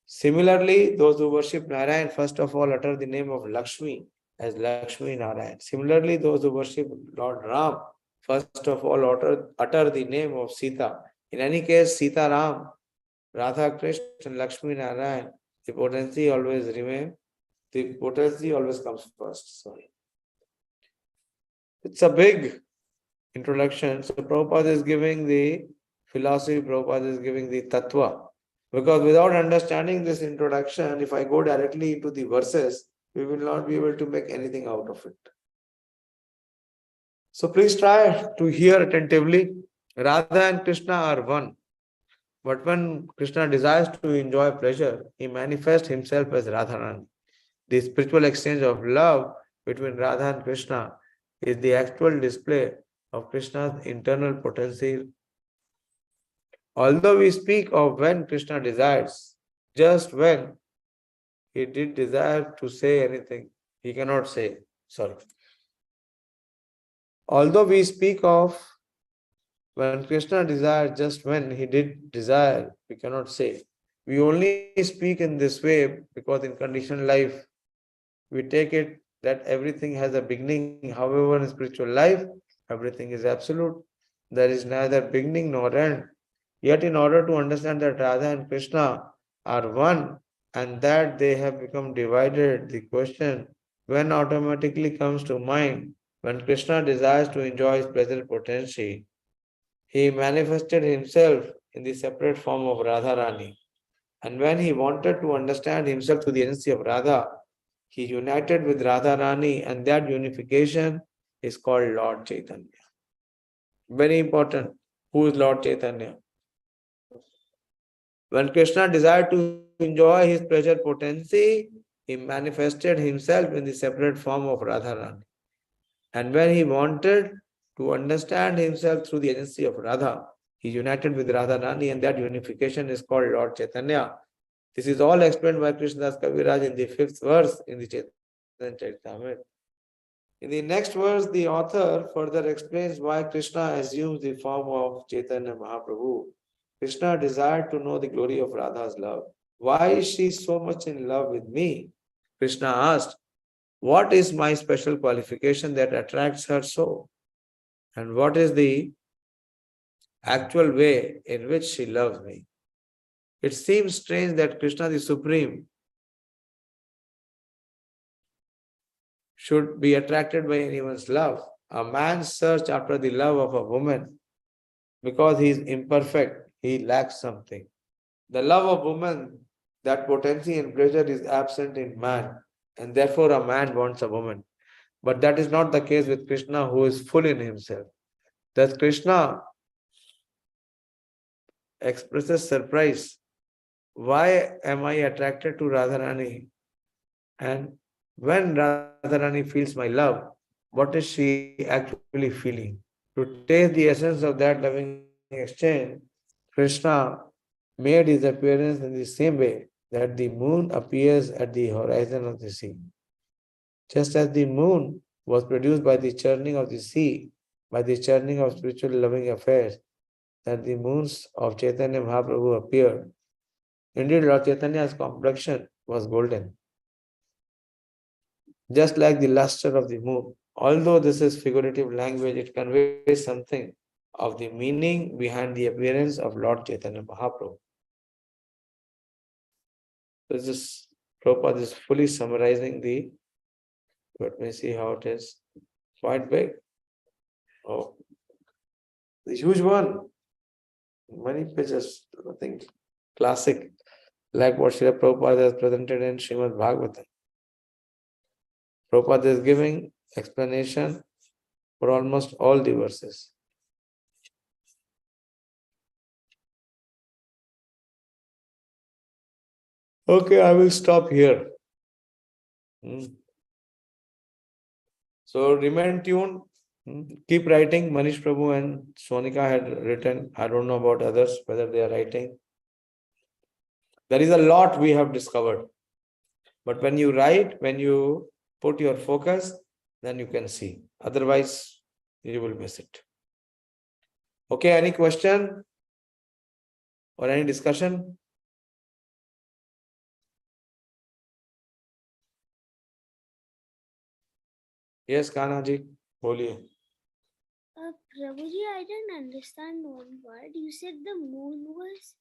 Similarly, those who worship Narayan first of all utter the name of Lakshmi as Lakshmi Narayan. Similarly, those who worship Lord Ram first of all utter the name of Sita. In any case, Sita Ram, Radha Krishna and Lakshmi Narayan, the potency always comes first. It's a big introduction. So Prabhupada is giving the philosophy, Prabhupada is giving the tattva. Because without understanding this introduction, if I go directly into the verses, we will not be able to make anything out of it. So please try to hear attentively. Radha and Krishna are one. But when Krishna desires to enjoy pleasure, he manifests himself as Radharani. The spiritual exchange of love between Radha and Krishna is the actual display of Krishna's internal potency. Although we speak of when Krishna desires, just when he did desire to say anything, he cannot say. Although we speak of when Krishna desired, just when he did desire, we cannot say. We only speak in this way because in conditioned life, we take it that everything has a beginning. However, in spiritual life, everything is absolute. There is neither beginning nor end. Yet in order to understand that Radha and Krishna are one and that they have become divided, the question when automatically comes to mind, when Krishna desires to enjoy his pleasure potency, he manifested himself in the separate form of Radharani. And when he wanted to understand himself through the agency of Radha, he united with Radharani, and that unification is called Lord Chaitanya. Very important. Who is Lord Chaitanya? When Krishna desired to enjoy his pleasure potency, he manifested himself in the separate form of Radharani. And when he wanted to understand himself through the agency of Radha, he united with Radharani, and that unification is called Lord Chaitanya. This is all explained by Krishnadas Kaviraj in the 5th verse in the Caitanya-Caritāmṛta. In the next verse, the author further explains why Krishna assumes the form of Chaitanya Mahaprabhu. Krishna desired to know the glory of Radha's love. Why is she so much in love with me? Krishna asked, what is my special qualification that attracts her so? And what is the actual way in which she loves me? It seems strange that Krishna the Supreme should be attracted by anyone's love. A man searches after the love of a woman because he is imperfect, he lacks something. The love of woman, that potency and pleasure is absent in man, and therefore a man wants a woman. But that is not the case with Krishna, who is full in himself. Thus Krishna expresses surprise. Why am I attracted to Radharani? And when Radharani feels my love, what is she actually feeling? To taste the essence of that loving exchange, Krishna made his appearance in the same way that the moon appears at the horizon of the sea. Just as the moon was produced by the churning of the sea, by the churning of spiritual loving affairs, that the moons of Chaitanya Mahaprabhu appeared. Indeed, Lord Chaitanya's complexion was golden, just like the luster of the moon. Although this is figurative language, it conveys something of the meaning behind the appearance of Lord Chaitanya Mahaprabhu. This is Prabhupada is fully summarizing the, let me see how it is. Quite big. Oh, the huge one. Many pages, I think, classic, like what Srila Prabhupada has presented in Srimad Bhagavatam. Prabhupada is giving explanation for almost all the verses. Okay, I will stop here. So remain tuned. Keep writing. Manish Prabhu and Sonika had written. I don't know about others, whether they are writing. There is a lot we have discovered. But when you write, when you put your focus, then you can see. Otherwise, you will miss it. Okay, any question or any discussion? Yes, Kanaji, boliye. Prabhuji, I didn't understand one word. You said the moon was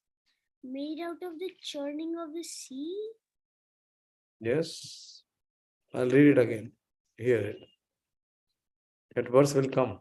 made out of the churning of the sea? Yes, I'll read it again. Hear it. That verse will come.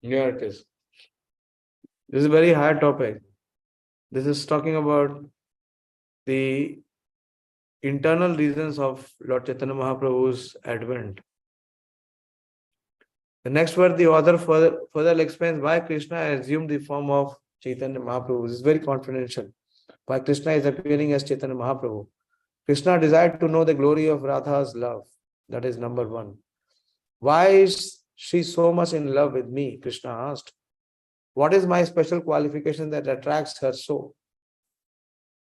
Here it is. This is a very high topic. This is talking about the internal reasons of Lord Chaitanya Mahaprabhu's advent. The next word, the author further explains why Krishna assumed the form of Chaitanya Mahaprabhu. This is very confidential. Why Krishna is appearing as Chaitanya Mahaprabhu. Krishna desired to know the glory of Radha's love. That is number one. Why is she so much in love with me? Krishna asked. What is my special qualification that attracts her so?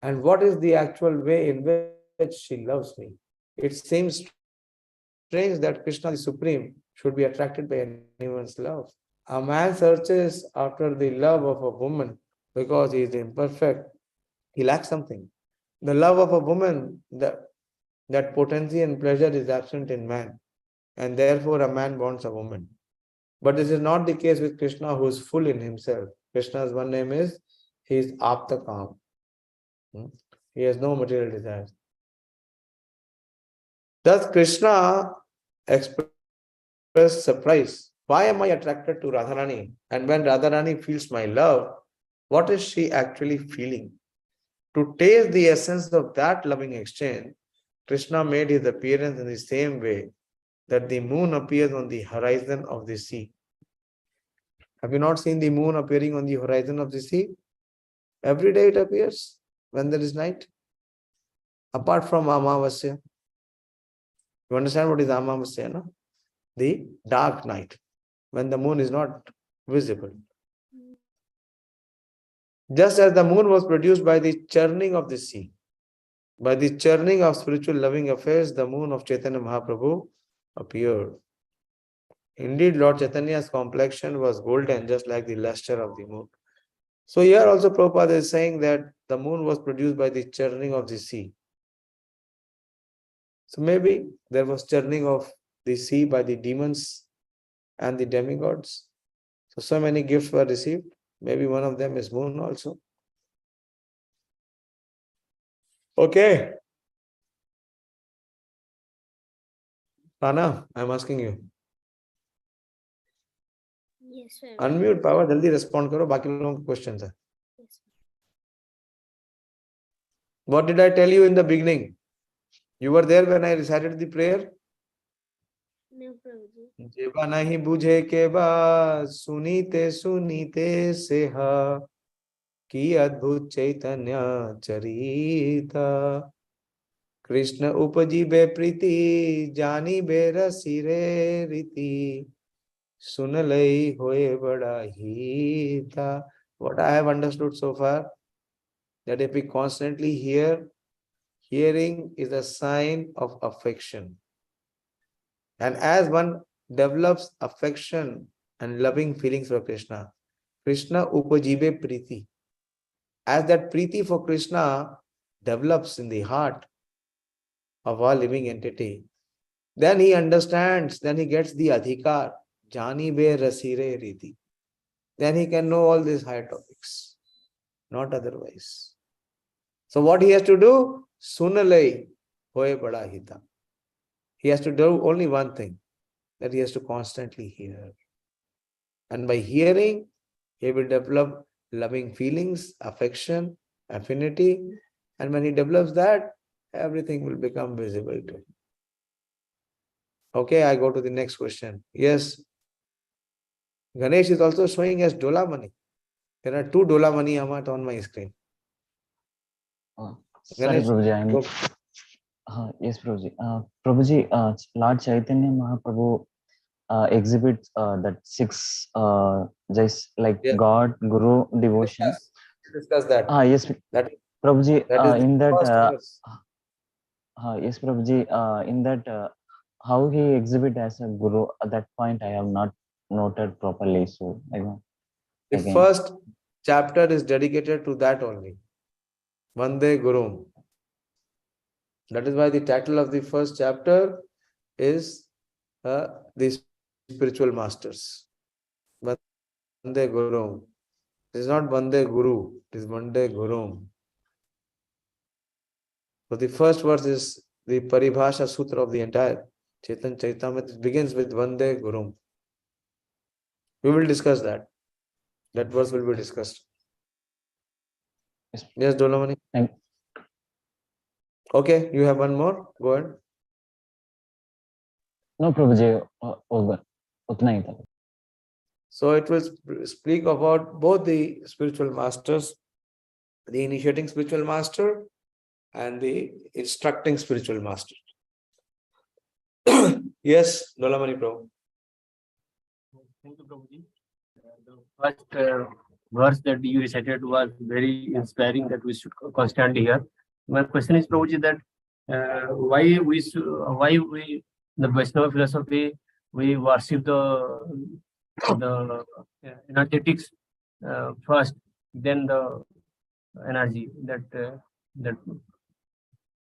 And what is the actual way in which she loves me? It seems strange that Krishna, the Supreme, should be attracted by anyone's love. A man searches after the love of a woman because he is imperfect. He lacks something. The love of a woman, that potency and pleasure is absent in man, and therefore a man wants a woman. But this is not the case with Krishna, who is full in himself. Krishna's one name is, he is Aptakam. He has no material desires. Thus Krishna expressed surprise. Why am I attracted to Radharani? And when Radharani feels my love, what is she actually feeling? To taste the essence of that loving exchange, Krishna made his appearance in the same way that the moon appears on the horizon of the sea. Have you not seen the moon appearing on the horizon of the sea? Every day it appears when there is night. Apart from Amavasya. You understand what is Amavasya, no? The dark night, when the moon is not visible. Just as the moon was produced by the churning of the sea, by the churning of spiritual loving affairs, the moon of Chaitanya Mahaprabhu appeared. Indeed, Lord Chaitanya's complexion was golden, just like the luster of the moon. So here also Prabhupada is saying that the moon was produced by the churning of the sea. So maybe there was churning of the sea by the demons and the demigods. So many gifts were received. Maybe one of them is moon also. Okay. Rana, I'm asking you. Yes, sir. Unmute power, jaldi respond karo, baki logon ke questions hai. Yes, sir. What did I tell you in the beginning? You were there when I recited the prayer? No, Prabhuji. जेबा नहीं बुझे के बाद सुनीते सुनीते से हा की अद्भुत चैतन्य चरिता कृष्ण उपजी बे प्रीति जानी बे रसी रे रीति सुन लई होए बड़ा हिता. What I have understood so far, that if we constantly hear, hearing is a sign of affection. And as one develops affection and loving feelings for Krishna, Krishna upajibe priti. As that priti for Krishna develops in the heart of our living entity, then he understands, then he gets the adhikar, jani be rasire riti. Then he can know all these higher topics, not otherwise. So what he has to do? Sunalai hoye bada hita. He has to do only one thing, that he has to constantly hear. And by hearing, he will develop loving feelings, affection, affinity. And when he develops that, everything will become visible to him. Okay, I go to the next question. Yes. Ganesh is also showing us Dolamani. There are two Dolamani Amat on my screen. Sorry, Prabhuji. Yes, Prabhuji. Prabhuji, Lord Chaitanya Mahaprabhu exhibits that six just like Yes. God, Guru, devotion. Discuss that. Yes, That, Prabhuji. that is In that, verse. yes, Prabhuji. In that, how he exhibit as a Guru. At that point, I have not noted properly. So The first chapter is dedicated to that only. Vande Guru. That is why the title of the first chapter is the spiritual masters. Vande Guru. It is not Vande Guru, it is Vande Guru. So the first verse is the Paribhasha Sutra of the entire Chaitanya-Caritāmṛta. It begins with Vande Guru. We will discuss that. That verse will be discussed. Yes, Dolamani. Okay, you have one more? Go ahead. No, Prabhuji. Over. Utna hi tha. So it will speak about both the spiritual masters, the initiating spiritual master and the instructing spiritual master. Yes, Dolamani Prabhu. Thank you, Prabhuji. The first verse that you recited was very inspiring, that we should constantly hear. My question is, Prabhuji, that why the Vaishnava philosophy, we worship the energetics first, then the energy that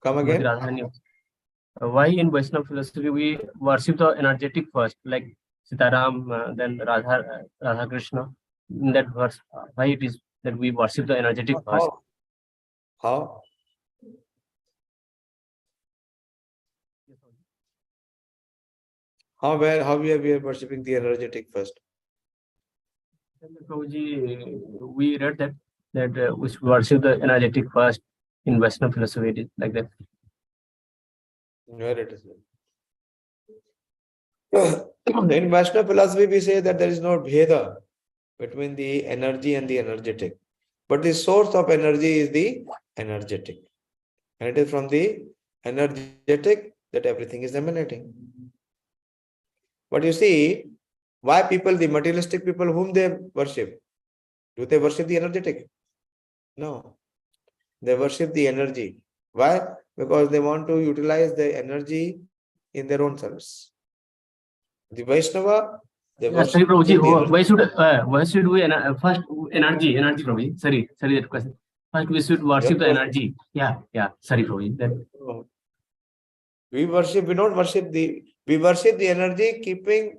Come again. Radharani. Why in Vaishnava philosophy we worship the energetic first, like Sitaram, then Radha Krishna? In that verse, why it is that we worship the energetic first? How? How we are worshipping the energetic first? Prabhuji, we read that we should worship the energetic first in Vaishnava philosophy. It is like that. Where it is? In Vaishnava philosophy, we say that there is no bheda between the energy and the energetic. But the source of energy is the energetic. And it is from the energetic that everything is emanating. But you see, why people, the materialistic people, whom they worship? Do they worship the energetic? No. They worship the energy. Why? Because they want to utilize the energy in their own service. The Vaishnava, they worship Sorry, Prabhuji, the energy. why should we first energy, Prabhuji? Sorry that question. First we should worship the energy. Yeah. Sorry, Prabhuji. We worship the energy, keeping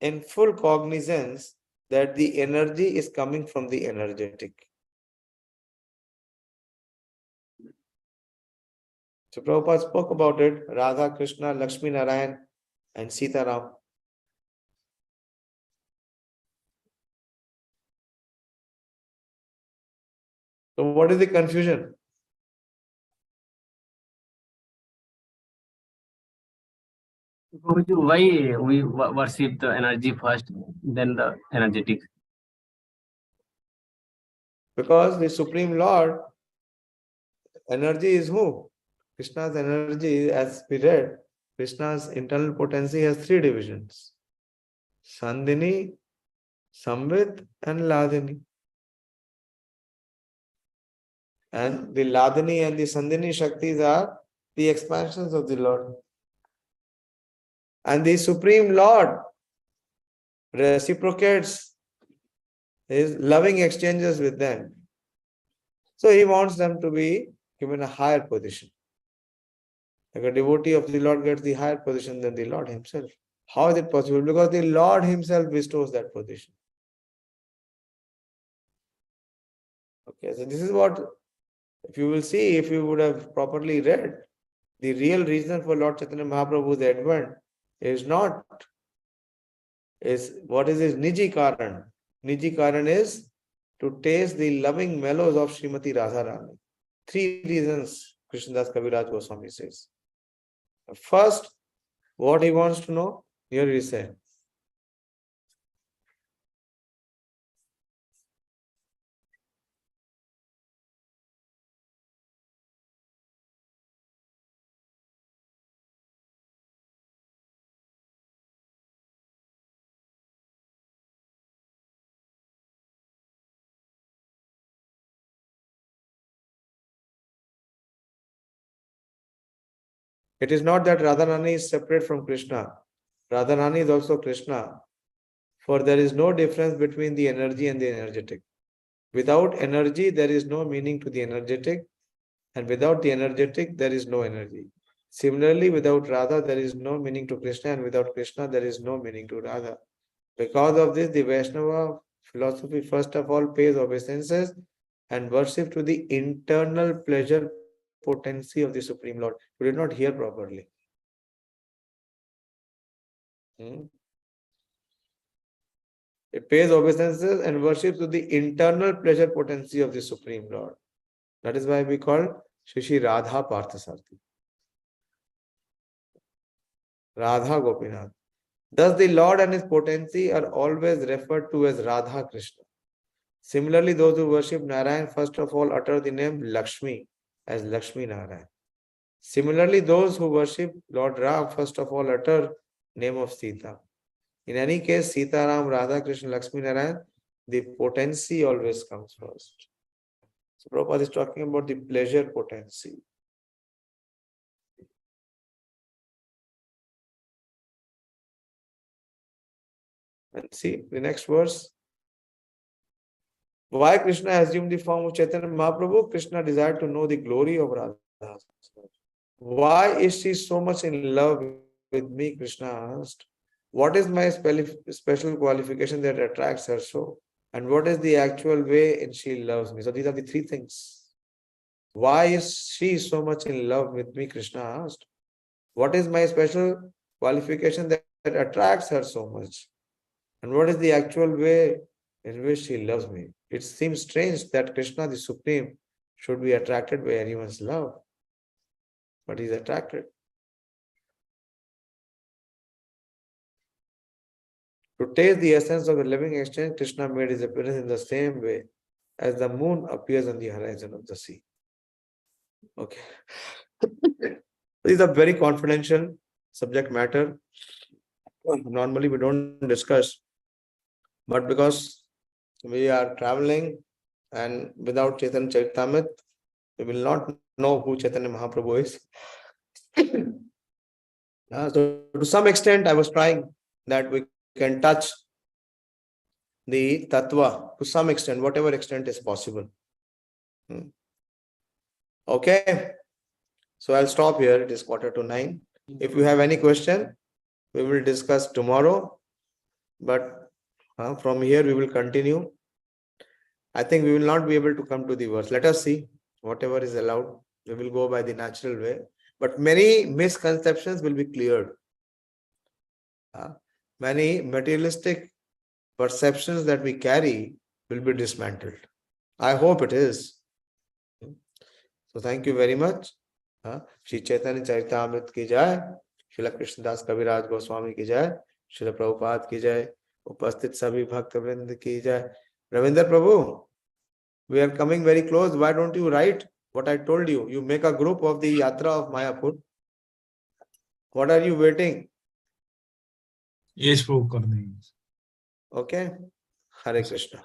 in full cognizance that the energy is coming from the energetic. So Prabhupada spoke about it, Radha, Krishna, Lakshmi Narayan, and Sita Ram. So what is the confusion? Why we worship the energy first, then the energetic? Because the Supreme Lord, energy is who? Krishna's energy, as we read, Krishna's internal potency has 3 divisions: Sandhini, Samvit, and Ladini. And the Ladini and the Sandhini Shaktis are the expansions of the Lord. And the Supreme Lord reciprocates his loving exchanges with them. So he wants them to be given a higher position. Like a devotee of the Lord gets the higher position than the Lord himself. How is it possible? Because the Lord himself bestows that position. Okay, so this is what, if you will see, if you would have properly read, the real reason for Lord Chaitanya Mahaprabhu's advent is what is his Niji Karan. Niji Karan is to taste the loving mellows of Srimati Radharani. 3 reasons Krishnadas Kaviraj Goswami says. First, what he wants to know, here he said. It is not that Radharani is separate from Krishna. Radharani is also Krishna. For there is no difference between the energy and the energetic. Without energy, there is no meaning to the energetic. And without the energetic, there is no energy. Similarly, without Radha, there is no meaning to Krishna. And without Krishna, there is no meaning to Radha. Because of this, the Vaishnava philosophy first of all pays obeisances and worship to the internal pleasure potency of the Supreme Lord. You did not hear properly. It pays obeisances and worship to the internal pleasure potency of the Supreme Lord. That is why we call Shri Radha Parthasarthi. Radha Gopinath. Thus the Lord and his potency are always referred to as Radha Krishna. Similarly, those who worship Narayan first of all utter the name Lakshmi as Lakshmi Narayan. Similarly, those who worship Lord Ram first of all utter name of Sita. In any case, Sita Ram, Radha Krishna, Lakshmi Narayan, the potency always comes first. So Prabhupada is talking about the pleasure potency. And see the next verse. Why Krishna assumed the form of Chaitanya Mahaprabhu? Krishna desired to know the glory of Radha. Why is she so much in love with me? Krishna asked. What is my special qualification that attracts her so? And what is the actual way in she loves me? So these are the 3 things. Why is she so much in love with me? Krishna asked. What is my special qualification that attracts her so much? And what is the actual way in which she loves me? It seems strange that Krishna, the Supreme, should be attracted by anyone's love. But he's attracted. To taste the essence of the living exchange, Krishna made his appearance in the same way as the moon appears on the horizon of the sea. Okay. These are very confidential subject matter. Normally we don't discuss, but because we are traveling and without Caitanya-Caritāmṛta, we will not know who Chaitanya Mahaprabhu is. So to some extent, I was trying that we can touch the tattva to some extent, whatever extent is possible. Okay. So I'll stop here. It is 9:15. If you have any question, we will discuss tomorrow. But from here we will continue. I think we will not be able to come to the verse. Let us see. Whatever is allowed, we will go by the natural way. But many misconceptions will be cleared. Many materialistic perceptions that we carry will be dismantled. I hope it is. So thank you very much. Śrī Caitanya-Caritāmṛta ki jai, Śrīla Krishnadas Kaviraj Goswami ki jai, Śrīla Prabhupada ki jai, Upasthit Sabhi Bhakta Vrind ki jai. Ravinder Prabhu, we are coming very close. Why don't you write what I told you? You make a group of the Yatra of Mayapur. What are you waiting? Yes, Prabhu. Okay. Hare Krishna.